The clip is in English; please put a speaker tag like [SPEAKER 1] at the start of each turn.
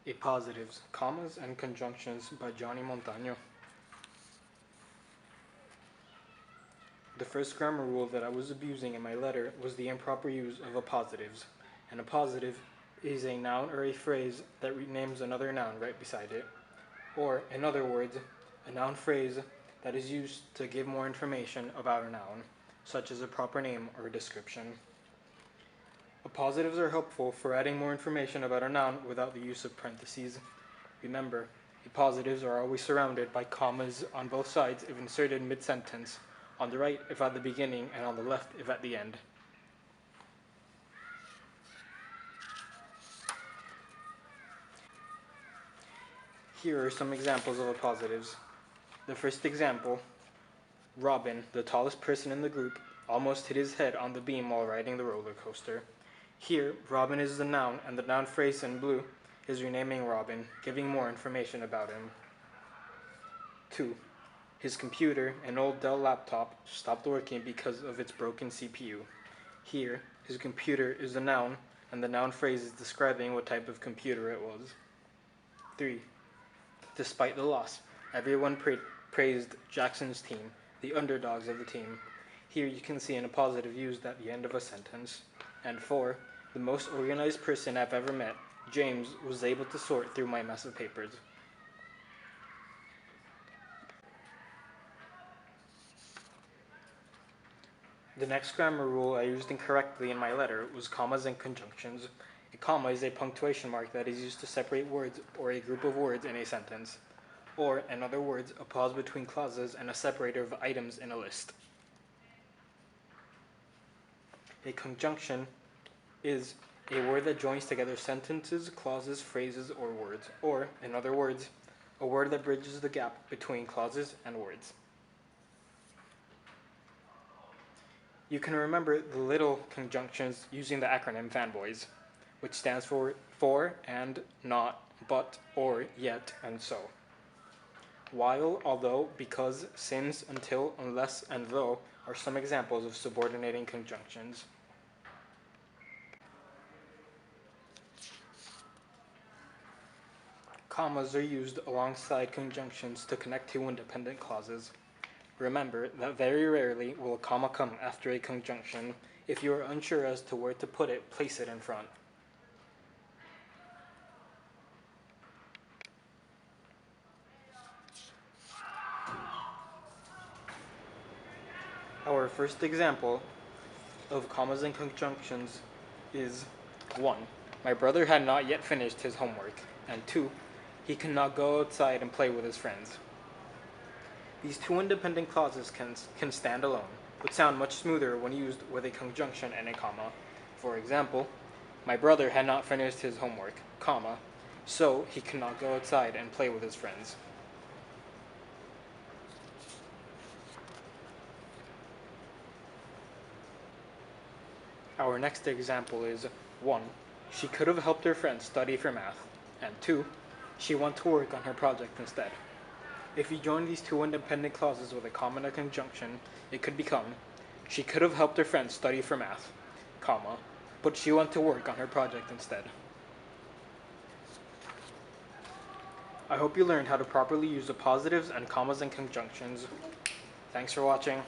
[SPEAKER 1] Appositives, commas and conjunctions by Montano. The first grammar rule that I was abusing in my letter was the improper use of appositives. An appositive is a noun or a phrase that renames another noun right beside it. Or, in other words, a noun phrase that is used to give more information about a noun, such as a proper name or description. Appositives are helpful for adding more information about a noun without the use of parentheses. Remember, appositives are always surrounded by commas on both sides if inserted mid-sentence, on the right if at the beginning, and on the left if at the end. Here are some examples of appositives. The first example, Robin, the tallest person in the group, almost hit his head on the beam while riding the roller coaster. Here, Robin is the noun, and the noun phrase in blue is renaming Robin, giving more information about him. 2. His computer, an old Dell laptop, stopped working because of its broken CPU. Here, his computer is the noun, and the noun phrase is describing what type of computer it was. 3. Despite the loss, everyone praised Jackson's team, the underdogs of the team. Here you can see an appositive used at the end of a sentence. And 4, the most organized person I've ever met, James, was able to sort through my mess of papers. The next grammar rule I used incorrectly in my letter was commas and conjunctions. A comma is a punctuation mark that is used to separate words or a group of words in a sentence. Or, in other words, a pause between clauses and a separator of items in a list. A conjunction is a word that joins together sentences, clauses, phrases, or words. Or, in other words, a word that bridges the gap between clauses and words. You can remember the little conjunctions using the acronym FANBOYS, which stands for and, not, but, or, yet, and so. While, although, because, since, until, unless, and though are some examples of subordinating conjunctions. Commas are used alongside conjunctions to connect two independent clauses. Remember that very rarely will a comma come after a conjunction. If you are unsure as to where to put it, place it in front. Our first example of commas and conjunctions is 1. My brother had not yet finished his homework, and 2. He cannot go outside and play with his friends. These two independent clauses can stand alone, but sound much smoother when used with a conjunction and a comma. For example, my brother had not finished his homework, comma, so he cannot go outside and play with his friends. Our next example is 1. She could have helped her friend study for math, and 2. She went to work on her project instead. If you join these two independent clauses with a comma and a conjunction, it could become, she could have helped her friend study for math, comma, but she went to work on her project instead. I hope you learned how to properly use appositives and commas and conjunctions. Thanks for watching.